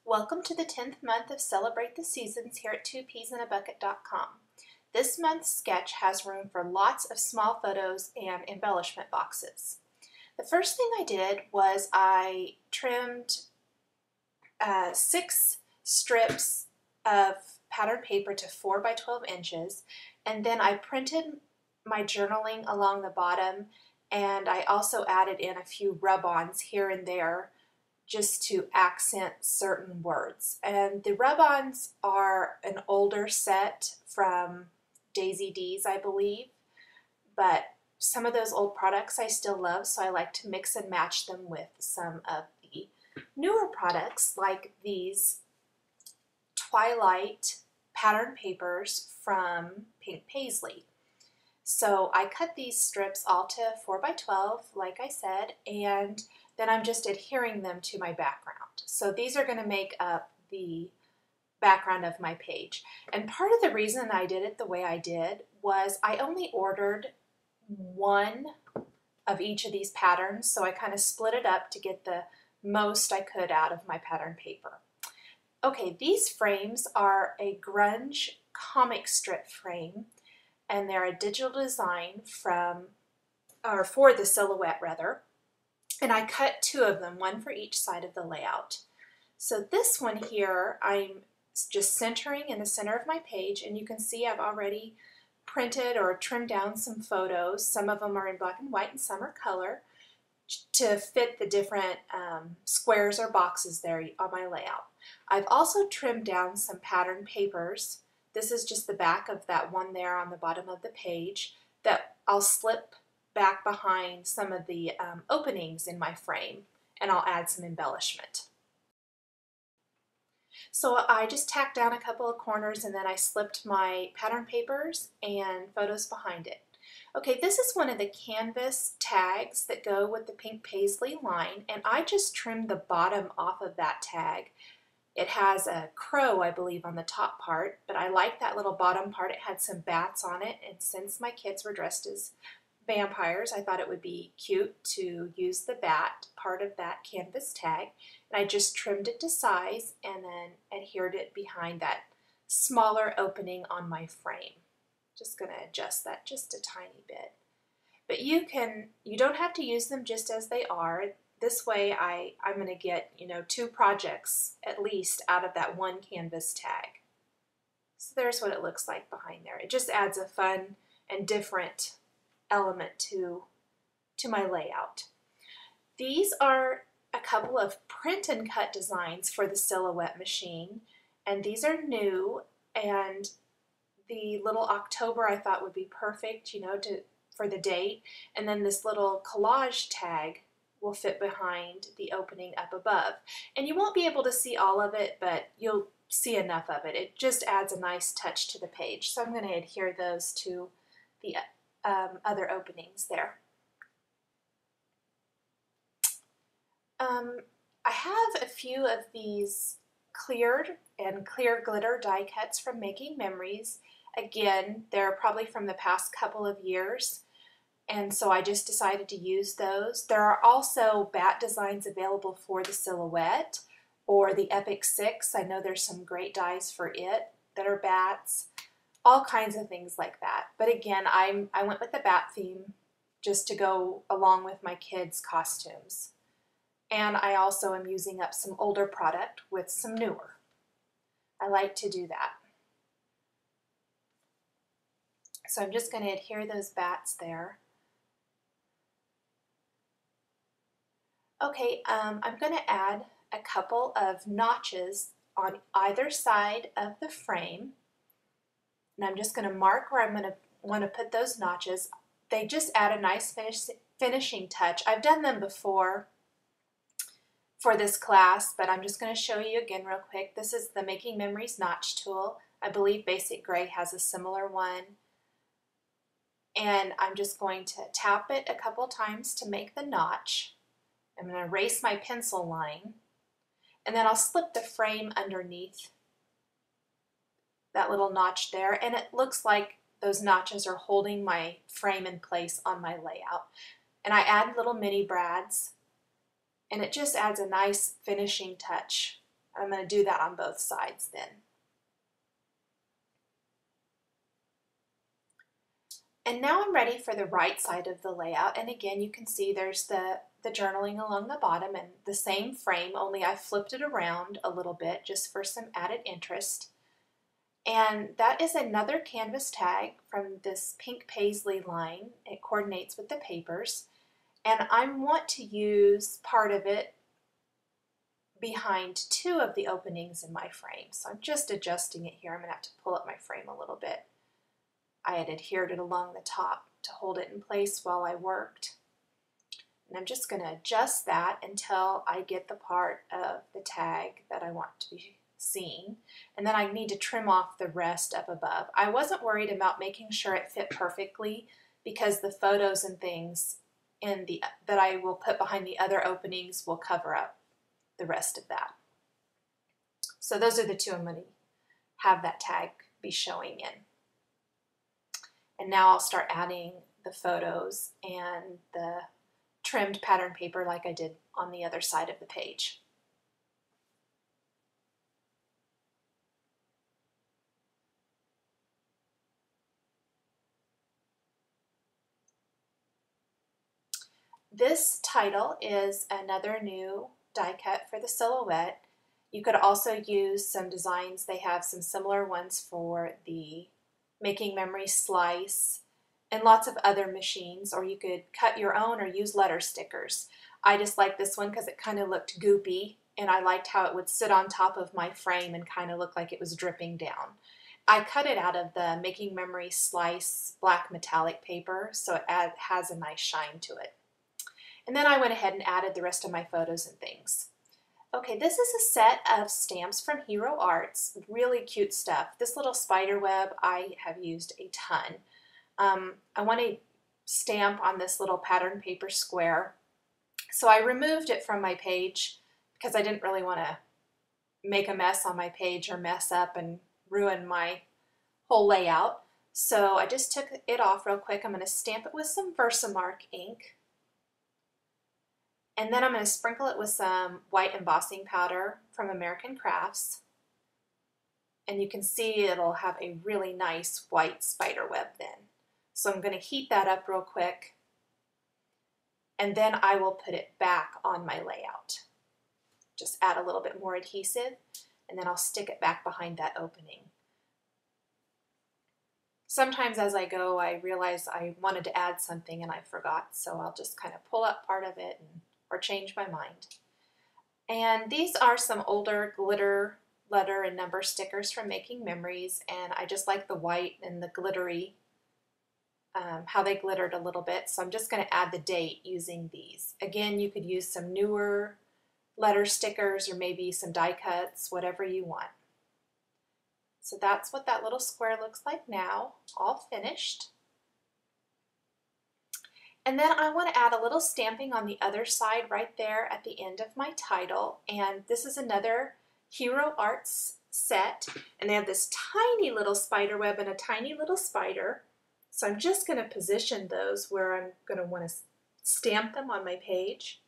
Welcome to the 10th month of Celebrate the Seasons here at 2peasinabucket.com. This month's sketch has room for lots of small photos and embellishment boxes. The first thing I did was I trimmed 6 strips of patterned paper to 4 by 12 inches, and then I printed my journaling along the bottom, and I also added in a few rub-ons here and there just to accent certain words. And the rub-ons are an older set from Daisy D's, I believe, but some of those old products I still love, so I like to mix and match them with some of the newer products like these Twilight pattern papers from Pink Paisley. So I cut these strips all to 4 by 12, like I said, and then I'm just adhering them to my background. So these are going to make up the background of my page. And part of the reason I did it the way I did was I only ordered one of each of these patterns, so I kind of split it up to get the most I could out of my pattern paper. Okay, these frames are a grunge comic strip frame, and they're a digital design for the silhouette rather. And I cut 2 of them, one for each side of the layout. So this one here, I'm just centering in the center of my page, and you can see I've already printed or trimmed down some photos. Some of them are in black and white and some are color to fit the different squares or boxes there on my layout. I've also trimmed down some pattern papers. This is just the back of that one there on the bottom of the page that I'll slip back behind some of the openings in my frame, and I'll add some embellishment. So I just tacked down a couple of corners and then I slipped my pattern papers and photos behind it. Okay, this is one of the canvas tags that go with the Pink Paisley line, and I just trimmed the bottom off of that tag. It has a crow, I believe, on the top part, but I like that little bottom part. It had some bats on it, and since my kids were dressed as vampires, I thought it would be cute to use the bat part of that canvas tag, and I just trimmed it to size and then adhered it behind that smaller opening on my frame. Just going to adjust that just a tiny bit. But you don't have to use them just as they are. This way I'm going to get 2 projects at least out of that one canvas tag. So there's what it looks like behind there. It just adds a fun and different element to my layout. These are a couple of print and cut designs for the Silhouette machine, and these are new, and the little October I thought would be perfect, for the date, and then this little collage tag will fit behind the opening up above. And you won't be able to see all of it, but you'll see enough of it. It just adds a nice touch to the page. So I'm going to adhere those to the other openings there. I have a few of these cleared and clear glitter die cuts from Making Memories. Again, they're probably from the past couple of years, and so I just decided to use those. There are also bat designs available for the Silhouette or the Epic 6. I know there's some great dies for it that are bats. All kinds of things like that. But again, I went with the bat theme just to go along with my kids' costumes. And I also am using up some older product with some newer. I like to do that. So I'm just going to adhere those bats there. Okay, I'm going to add a couple of notches on either side of the frame. And I'm just going to mark where I'm going to want to put those notches. They just add a nice finishing touch. I've done them before for this class, but I'm just going to show you again real quick. This is the Making Memories notch tool. I believe Basic Gray has a similar one. And I'm just going to tap it a couple times to make the notch. I'm going to erase my pencil line, and then I'll slip the frame underneath that little notch there, and it looks like those notches are holding my frame in place on my layout. And I add little mini brads, and it just adds a nice finishing touch. I'm going to do that on both sides then. And now I'm ready for the right side of the layout. And again, you can see there's the journaling along the bottom and the same frame, only I flipped it around a little bit just for some added interest. And that is another canvas tag from this pink paisley line. It coordinates with the papers. And I want to use part of it behind two of the openings in my frame. So I'm just adjusting it here. I'm going to have to pull up my frame a little bit. I had adhered it along the top to hold it in place while I worked. And I'm just going to adjust that until I get the part of the tag that I want to be seen. And then I need to trim off the rest up above. I wasn't worried about making sure it fit perfectly because the photos and things that I will put behind the other openings will cover up the rest of that. So those are the two I'm going to have that tag be showing in. And now I'll start adding the photos and the trimmed pattern paper like I did on the other side of the page. This title is another new die cut for the silhouette. You could also use some designs. They have some similar ones for the Making Memories slice and lots of other machines, or you could cut your own or use letter stickers. I just like this one because it kind of looked goopy and I liked how it would sit on top of my frame and kind of look like it was dripping down. I cut it out of the Making Memories slice black metallic paper, so it has a nice shine to it. And then I went ahead and added the rest of my photos and things. Okay, this is a set of stamps from Hero Arts, really cute stuff. This little spider web I have used a ton. I want to stamp on this little pattern paper square. So I removed it from my page because I didn't really want to make a mess on my page or mess up and ruin my whole layout. So I just took it off real quick. I'm going to stamp it with some Versamark ink. And then I'm going to sprinkle it with some white embossing powder from American Crafts. And you can see it'll have a really nice white spider web then. So I'm going to heat that up real quick. And then I will put it back on my layout. Just add a little bit more adhesive and then I'll stick it back behind that opening. Sometimes as I go, I realize I wanted to add something and I forgot. So I'll just kind of pull up part of it or change my mind. And these are some older glitter letter and number stickers from Making Memories, and I just like the white and the glittery, how they glittered a little bit, so I'm just going to add the date using these. Again, you could use some newer letter stickers or maybe some die cuts, whatever you want. So that's what that little square looks like now, all finished. And then I want to add a little stamping on the other side right there at the end of my title. And this is another Hero Arts set. And they have this tiny little spider web and a tiny little spider. So I'm just going to position those where I'm going to want to stamp them on my page.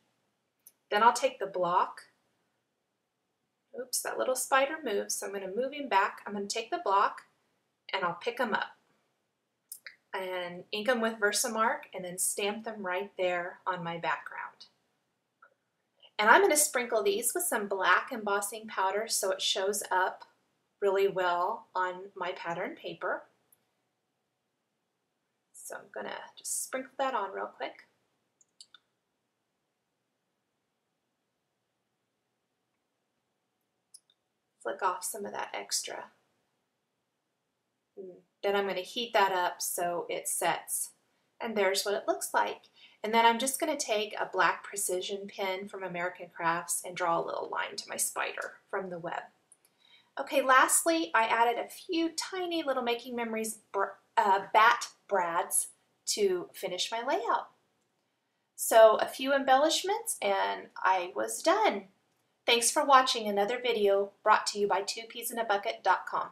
Then I'll take the block. Oops, that little spider moves. So I'm going to move him back. I'm going to take the block and I'll pick them up and ink them with Versamark and then stamp them right there on my background. And I'm going to sprinkle these with some black embossing powder so it shows up really well on my pattern paper. So I'm going to just sprinkle that on real quick. Flick off some of that extra. Then I'm going to heat that up so it sets. And there's what it looks like. And then I'm just going to take a black precision pen from American Crafts and draw a little line to my spider from the web. Okay, lastly, I added a few tiny little Making Memories bat brads to finish my layout. So a few embellishments and I was done. Thanks for watching another video brought to you by 2peasinabucket.com.